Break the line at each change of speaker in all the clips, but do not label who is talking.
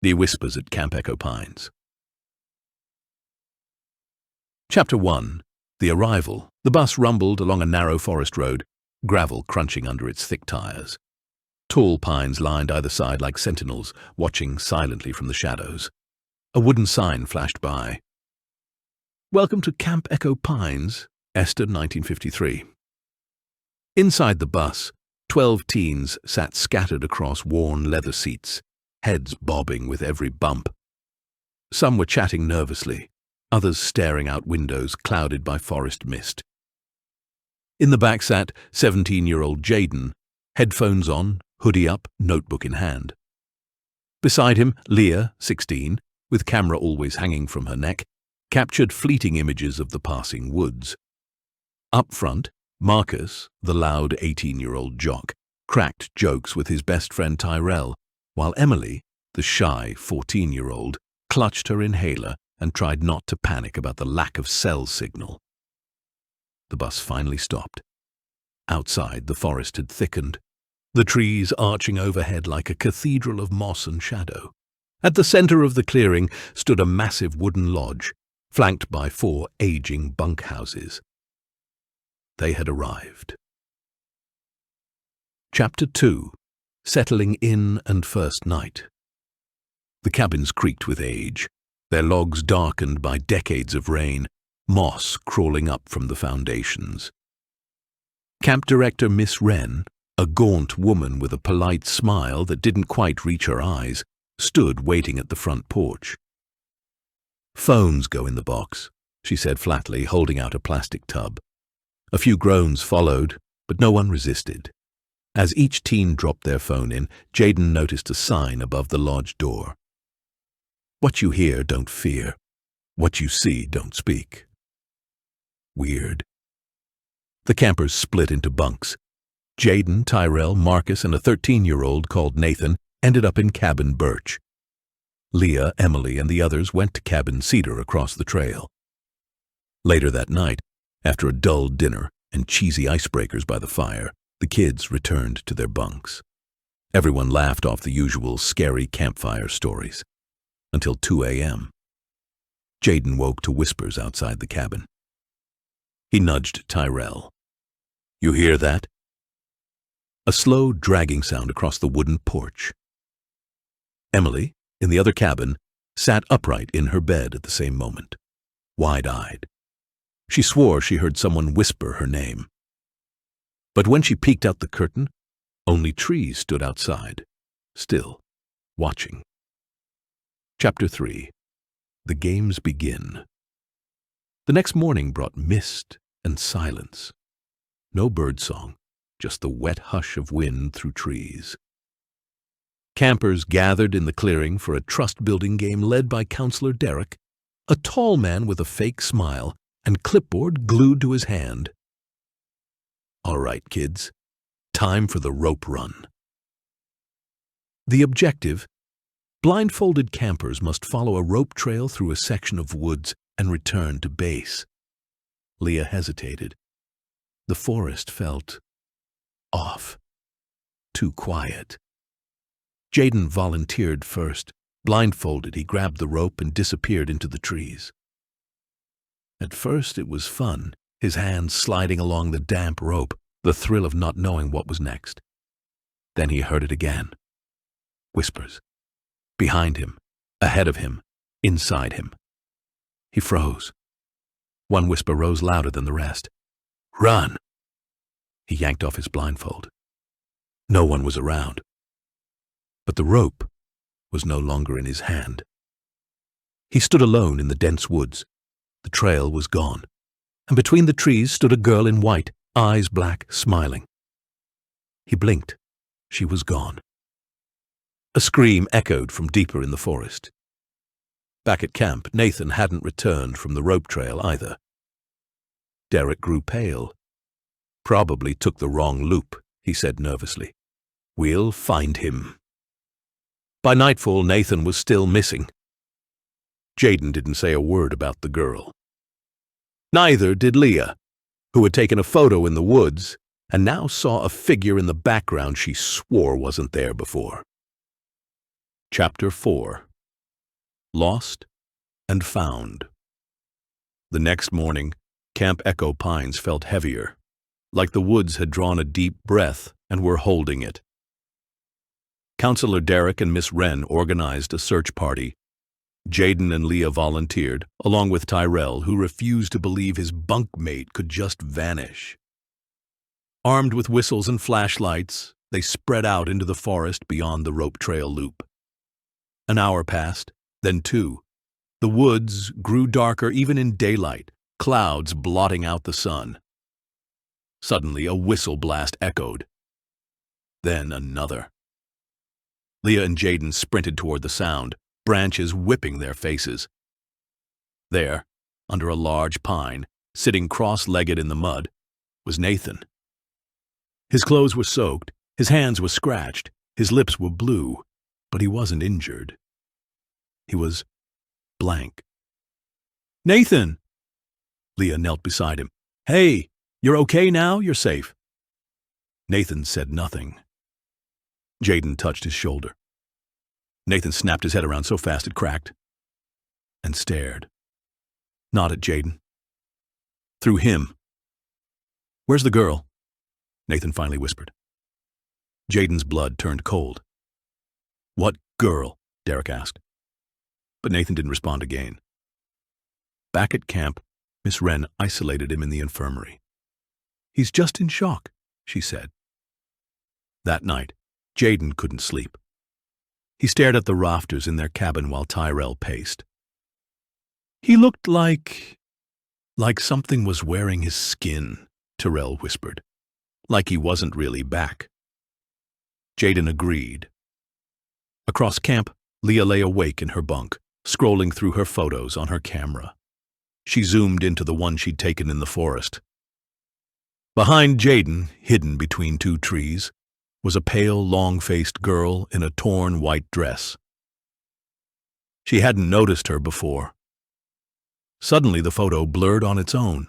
The Whispers at Camp Echo Pines. Chapter 1. The Arrival. The bus rumbled along a narrow forest road, gravel crunching under its thick tires. Tall pines lined either side like sentinels, watching silently from the shadows. A wooden sign flashed by. "Welcome to Camp Echo Pines, Esther 1953. Inside the bus, 12 teens sat scattered across worn leather seats, heads bobbing with every bump. Some were chatting nervously, others staring out windows clouded by forest mist. In the back sat 17-year-old Jaden, headphones on, hoodie up, notebook in hand. Beside him, Leah, 16, with camera always hanging from her neck, captured fleeting images of the passing woods. Up front, Marcus, the loud 18-year-old jock, cracked jokes with his best friend Tyrell, while Emily, the shy 14-year-old, clutched her inhaler and tried not to panic about the lack of cell signal. The bus finally stopped. Outside, the forest had thickened, the trees arching overhead like a cathedral of moss and shadow. At the center of the clearing stood a massive wooden lodge, flanked by 4 aging bunkhouses. They had arrived. Chapter 2. Settling in and first night. The cabins creaked with age, their logs darkened by decades of rain, moss crawling up from the foundations. Camp Director Miss Wren, a gaunt woman with a polite smile that didn't quite reach her eyes, stood waiting at the front porch. "Phones go in the box," she said flatly, holding out a plastic tub. A few groans followed, but no one resisted. As each teen dropped their phone in, Jaden noticed a sign above the lodge door. "What you hear, don't fear. What you see, don't speak." Weird. The campers split into bunks. Jaden, Tyrell, Marcus, and a 13-year-old called Nathan ended up in cabin Birch. Leah, Emily, and the others went to cabin Cedar across the trail. Later that night, after a dull dinner and cheesy icebreakers by the fire, the kids returned to their bunks. Everyone laughed off the usual scary campfire stories. Until 2 a.m. Jaden woke to whispers outside the cabin. He nudged Tyrell. "You hear that?" A slow, dragging sound across the wooden porch. Emily, in the other cabin, sat upright in her bed at the same moment, wide-eyed. She swore she heard someone whisper her name. But when she peeked out the curtain, only trees stood outside, still, watching. Chapter 3. The Games Begin. The next morning brought mist and silence. No birdsong, just the wet hush of wind through trees. Campers gathered in the clearing for a trust-building game led by Counselor Derek, a tall man with a fake smile and clipboard glued to his hand. "All right, kids, time for the rope run." The objective: blindfolded campers must follow a rope trail through a section of woods and return to base. Leah hesitated. The forest felt off, too quiet. Jaden volunteered first. Blindfolded, he grabbed the rope and disappeared into the trees. At first it was fun, his hands sliding along the damp rope, the thrill of not knowing what was next. Then he heard it again. Whispers. Behind him, ahead of him, inside him. He froze. One whisper rose louder than the rest. "Run!" He yanked off his blindfold. No one was around. But the rope was no longer in his hand. He stood alone in the dense woods. The trail was gone, and between the trees stood a girl in white, eyes black, smiling. He blinked. She was gone. A scream echoed from deeper in the forest. Back at camp, Nathan hadn't returned from the rope trail either. Derek grew pale. "Probably took the wrong loop," he said nervously. "We'll find him." By nightfall, Nathan was still missing. Jaden didn't say a word about the girl. Neither did Leah, who had taken a photo in the woods and now saw a figure in the background she swore wasn't there before. Chapter 4. lost and found. The next morning, Camp Echo Pines felt heavier, like the woods had drawn a deep breath and were holding it. Counselor Derek and Miss Wren organized a search party. Jaden and Leah volunteered, along with Tyrell, who refused to believe his bunkmate could just vanish. Armed with whistles and flashlights, they spread out into the forest beyond the rope trail loop. An hour passed, then 2. The woods grew darker even in daylight, clouds blotting out the sun. Suddenly, a whistle blast echoed. Then another. Leah and Jaden sprinted toward the sound, branches whipping their faces. There, under a large pine, sitting cross-legged in the mud, was Nathan. His clothes were soaked, his hands were scratched, his lips were blue, but he wasn't injured. He was blank. "Nathan!" Leah knelt beside him. "Hey, you're okay now? You're safe." Nathan said nothing. Jaden touched his shoulder. Nathan snapped his head around so fast it cracked, and stared. Not at Jaden. Through him. "Where's the girl?" Nathan finally whispered. Jaden's blood turned cold. "What girl?" Derek asked. But Nathan didn't respond again. Back at camp, Miss Wren isolated him in the infirmary. "He's just in shock," she said. That night, Jaden couldn't sleep. He stared at the rafters in their cabin while Tyrell paced. "He looked like something was wearing his skin," Tyrell whispered. "Like he wasn't really back." Jaden agreed. Across camp, Leah lay awake in her bunk, scrolling through her photos on her camera. She zoomed into the one she'd taken in the forest. Behind Jaden, hidden between 2 trees, was a pale, long-faced girl in a torn white dress. She hadn't noticed her before. Suddenly the photo blurred on its own.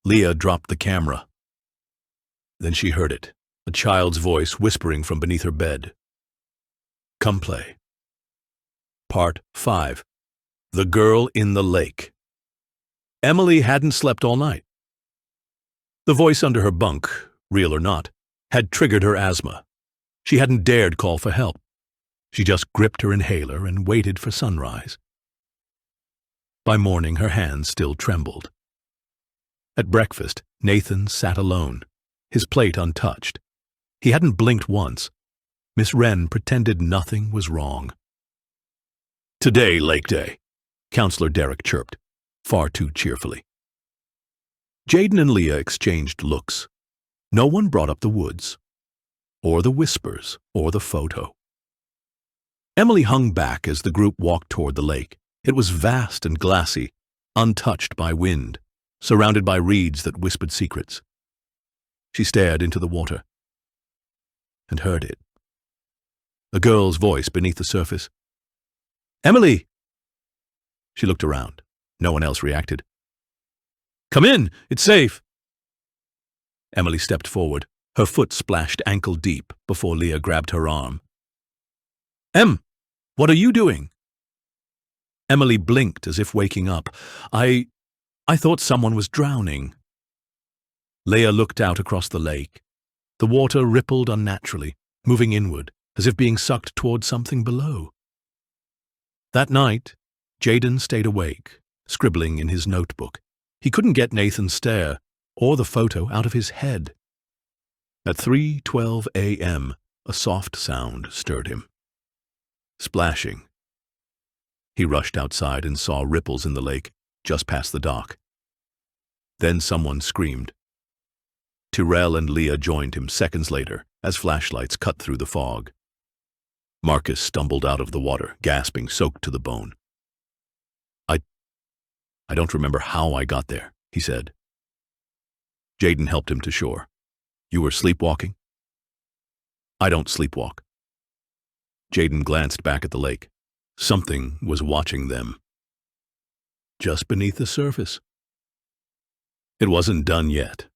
Leah dropped the camera. Then she heard it, a child's voice whispering from beneath her bed. "Come play." Part 5. The Girl in the Lake. Emily hadn't slept all night. The voice under her bunk, real or not, had triggered her asthma. She hadn't dared call for help. She just gripped her inhaler and waited for sunrise. By morning, her hands still trembled. At breakfast, Nathan sat alone, his plate untouched. He hadn't blinked once. Miss Wren pretended nothing was wrong. "Today, Lake Day," Counselor Derek chirped, far too cheerfully. Jaden and Leah exchanged looks. No one brought up the woods, or the whispers, or the photo. Emily hung back as the group walked toward the lake. It was vast and glassy, untouched by wind, surrounded by reeds that whispered secrets. She stared into the water and heard it. A girl's voice beneath the surface. "Emily!" She looked around. No one else reacted. "Come in, it's safe." Emily stepped forward. Her foot splashed ankle-deep before Leah grabbed her arm. "Em, what are you doing?" Emily blinked as if waking up. I thought someone was drowning." Leah looked out across the lake. The water rippled unnaturally, moving inward, as if being sucked toward something below. That night, Jaden stayed awake, scribbling in his notebook. He couldn't get Nathan's stare or the photo out of his head. At 3:12 a.m., a soft sound stirred him. Splashing. He rushed outside and saw ripples in the lake just past the dock. Then someone screamed. Tyrell and Leah joined him seconds later as flashlights cut through the fog. Marcus stumbled out of the water, gasping, soaked to the bone. I don't remember how I got there," he said. Jaden helped him to shore. "You were sleepwalking?" "I don't sleepwalk." Jaden glanced back at the lake. Something was watching them. Just beneath the surface. It wasn't done yet.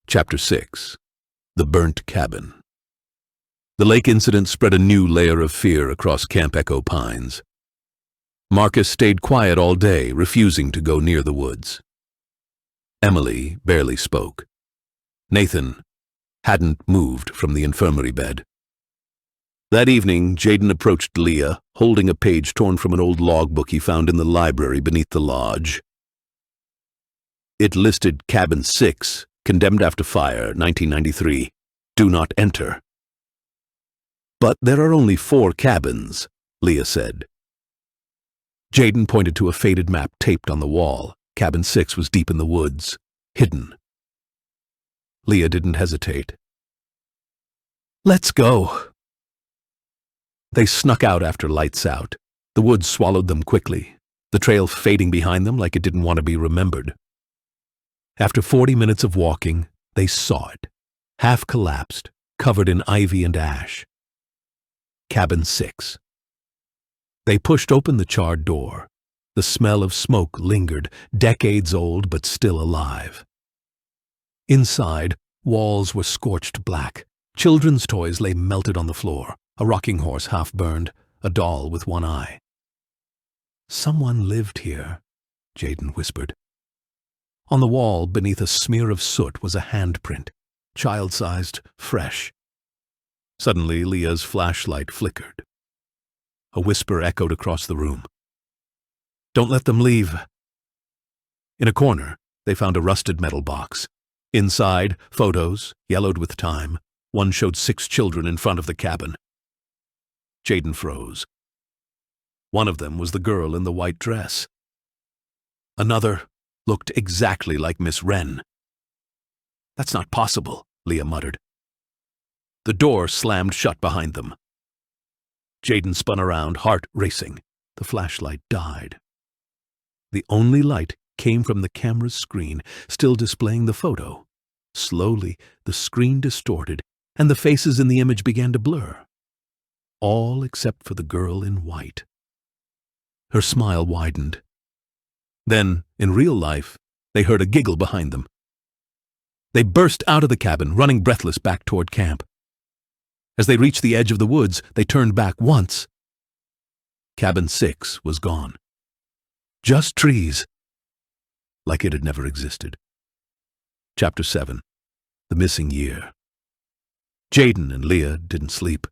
Chapter 6. The burnt cabin. The lake incident spread a new layer of fear across Camp Echo Pines. Marcus stayed quiet all day, refusing to go near the woods. Emily barely spoke. Nathan hadn't moved from the infirmary bed. That evening, Jaden approached Leah, holding a page torn from an old logbook he found in the library beneath the lodge. It listed Cabin 6, condemned after fire, 1993. Do not enter. But there are only 4 cabins, Leah said. Jaden pointed to a faded map taped on the wall. Cabin 6 was deep in the woods, hidden. Leah didn't hesitate. Let's go. They snuck out after lights out. The woods swallowed them quickly, the trail fading behind them like it didn't want to be remembered. After 40 minutes of walking, they saw it, half collapsed, covered in ivy and ash. Cabin 6. They pushed open the charred door. The smell of smoke lingered, decades old but still alive. Inside, walls were scorched black. Children's toys lay melted on the floor, a rocking horse half burned, a doll with one eye. Someone lived here, Jaden whispered. On the wall, beneath a smear of soot, was a handprint, child-sized, fresh. Suddenly, Leah's flashlight flickered. A whisper echoed across the room. Don't let them leave. In a corner, they found a rusted metal box. Inside, photos, yellowed with time. One showed 6 children in front of the cabin. Jaden froze. One of them was the girl in the white dress. Another looked exactly like Miss Wren. That's not possible, Leah muttered. The door slammed shut behind them. Jaden spun around, heart racing. The flashlight died. The only light came from the camera's screen, still displaying the photo. Slowly, the screen distorted, and the faces in the image began to blur. All except for the girl in white. Her smile widened. Then, in real life, they heard a giggle behind them. They burst out of the cabin, running breathless back toward camp. As they reached the edge of the woods, they turned back once. Cabin 6 was gone. Just trees, like it had never existed. Chapter 7. The Missing Year. Jaden and Leah didn't sleep.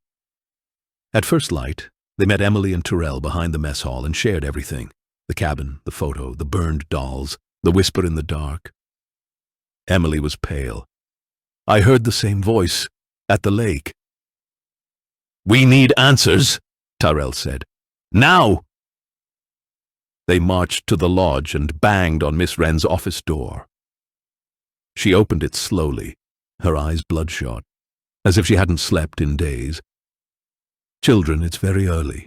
At first light, they met Emily and Terrell behind the mess hall and shared everything. The cabin, the photo, the burned dolls, the whisper in the dark. Emily was pale. I heard the same voice, at the lake. We need answers, Terrell said. Now! They marched to the lodge and banged on Miss Wren's office door. She opened it slowly, her eyes bloodshot, as if she hadn't slept in days. Children, it's very early.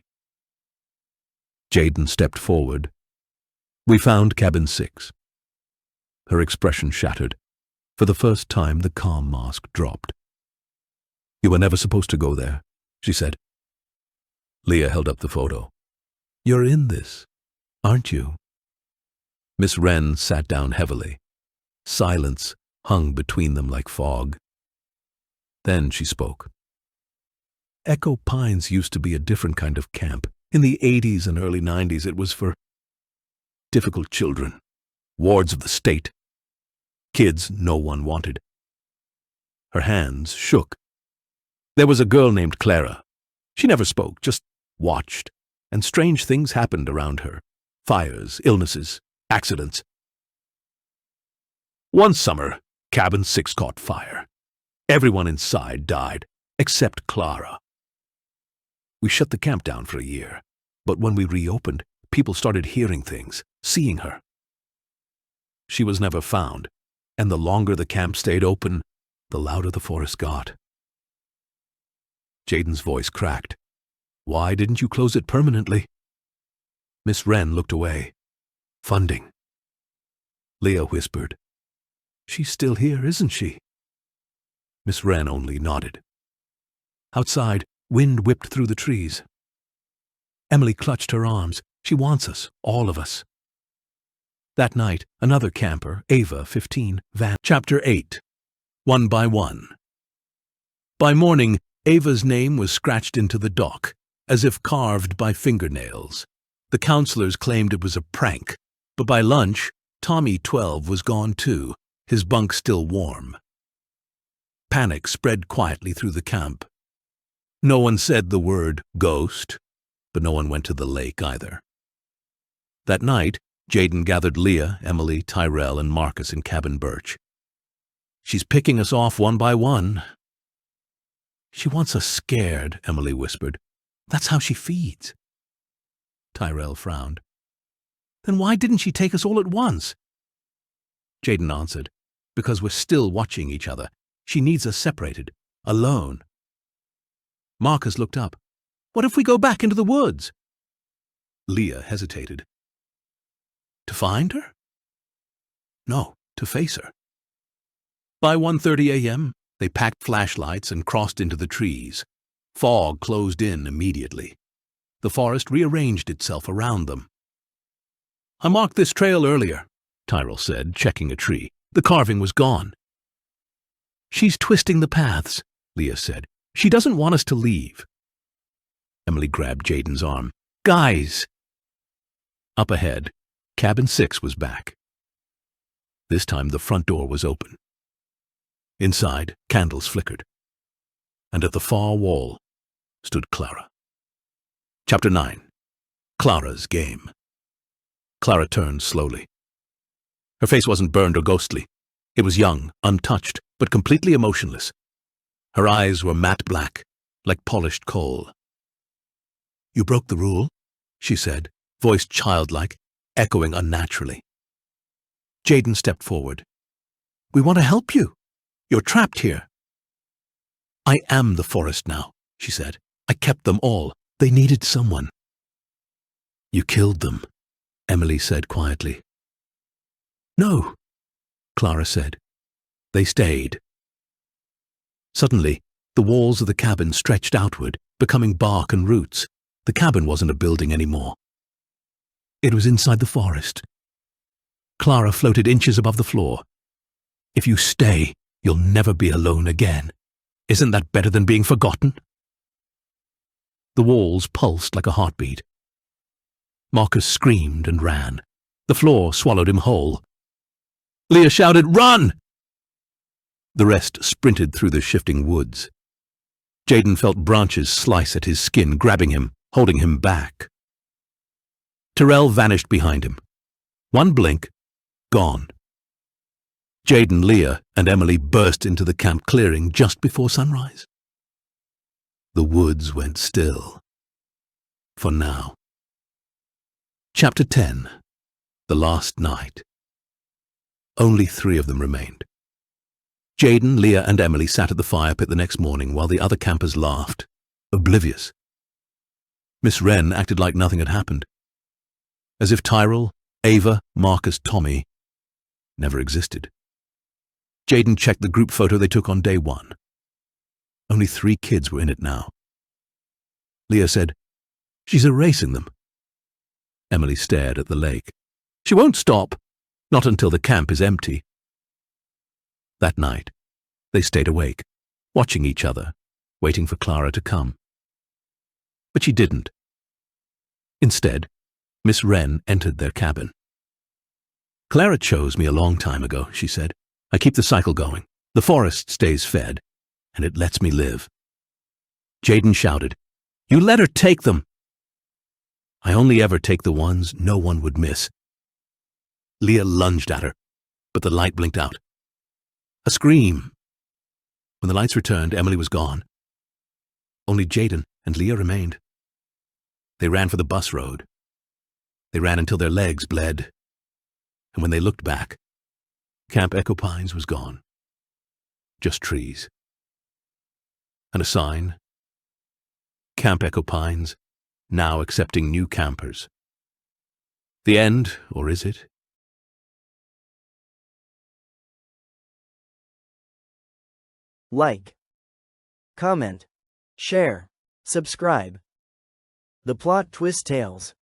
Jaden stepped forward. We found Cabin 6. Her expression shattered. For the first time, the calm mask dropped. You were never supposed to go there, she said. Leah held up the photo. You're in this, aren't you? Miss Wren sat down heavily. Silence hung between them like fog. Then she spoke. Echo Pines used to be a different kind of camp. In the 80s and early 90s, it was for difficult children, wards of the state, kids no one wanted. Her hands shook. There was a girl named Clara. She never spoke, just watched, and strange things happened around her. Fires, illnesses, accidents. One summer, Cabin 6 caught fire. Everyone inside died, except Clara. We shut the camp down for a year, but when we reopened, people started hearing things, seeing her. She was never found, and the longer the camp stayed open, the louder the forest got. Jaden's voice cracked. Why didn't you close it permanently? Miss Wren looked away. Funding. Leah whispered. She's still here, isn't she? Miss Wren only nodded. Outside, wind whipped through the trees. Emily clutched her arms. She wants us, all of us. That night, another camper, Ava, 15, vanished. Chapter 8. One by one. By morning, Ava's name was scratched into the dock, as if carved by fingernails. The counselors claimed it was a prank, but by lunch, Tommy, 12, was gone too, his bunk still warm. Panic spread quietly through the camp. No one said the word ghost, but no one went to the lake either. That night, Jaden gathered Leah, Emily, Tyrell, and Marcus in Cabin Birch. "She's picking us off one by one." "She wants us scared," Emily whispered. "That's how she feeds." Tyrell frowned. "Then why didn't she take us all at once?" Jaden answered, "Because we're still watching each other. She needs us separated, alone." Marcus looked up. "What if we go back into the woods?" Leah hesitated. "To find her?" "No, to face her." By 1:30 a.m., they packed flashlights and crossed into the trees. Fog closed in immediately. The forest rearranged itself around them. "I marked this trail earlier," Tyrell said, checking a tree. "The carving was gone." "She's twisting the paths," Leah said. "She doesn't want us to leave." Emily grabbed Jaden's arm. "Guys!" Up ahead, Cabin 6 was back. This time the front door was open. Inside, candles flickered. And at the far wall stood Clara. Chapter 9. Clara's Game. Clara turned slowly. Her face wasn't burned or ghostly. It was young, untouched, but completely emotionless. Her eyes were matte black, like polished coal. "You broke the rule," she said, voice childlike, echoing unnaturally. Jaden stepped forward. "We want to help you. You're trapped here." "I am the forest now," she said. "I kept them all. They needed someone." "You killed them," Emily said quietly. "No," Clara said. "They stayed." Suddenly, the walls of the cabin stretched outward, becoming bark and roots. The cabin wasn't a building anymore. It was inside the forest. Clara floated inches above the floor. "If you stay, you'll never be alone again. Isn't that better than being forgotten?" The walls pulsed like a heartbeat. Marcus screamed and ran. The floor swallowed him whole. Leah shouted, "Run!" The rest sprinted through the shifting woods. Jaden felt branches slice at his skin, grabbing him, holding him back. Tyrell vanished behind him. One blink, gone. Jaden, Leah, and Emily burst into the camp clearing just before sunrise. The woods went still. For now. Chapter 10. The Last Night. Only 3 of them remained. Jaden, Leah, and Emily sat at the fire pit the next morning while the other campers laughed, oblivious. Miss Wren acted like nothing had happened, as if Tyrell, Ava, Marcus, Tommy never existed. Jaden checked the group photo they took on day 1. Only 3 kids were in it now. Leah said, "She's erasing them." Emily stared at the lake. "She won't stop, not until the camp is empty." That night, they stayed awake, watching each other, waiting for Clara to come. But she didn't. Instead, Miss Wren entered their cabin. "Clara chose me a long time ago," she said. "I keep the cycle going. The forest stays fed, and it lets me live." Jaden shouted, "You let her take them!" "I only ever take the ones no one would miss." Leah lunged at her, but the light blinked out. A scream. When the lights returned, Emily was gone. Only Jaden and Leah remained. They ran for the bus road. They ran until their legs bled. And when they looked back, Camp Echo Pines was gone. Just trees. And a sign. Camp Echo Pines, now accepting new campers. The end, or is it?
Like, comment, share, subscribe. The Plot Twist Tales.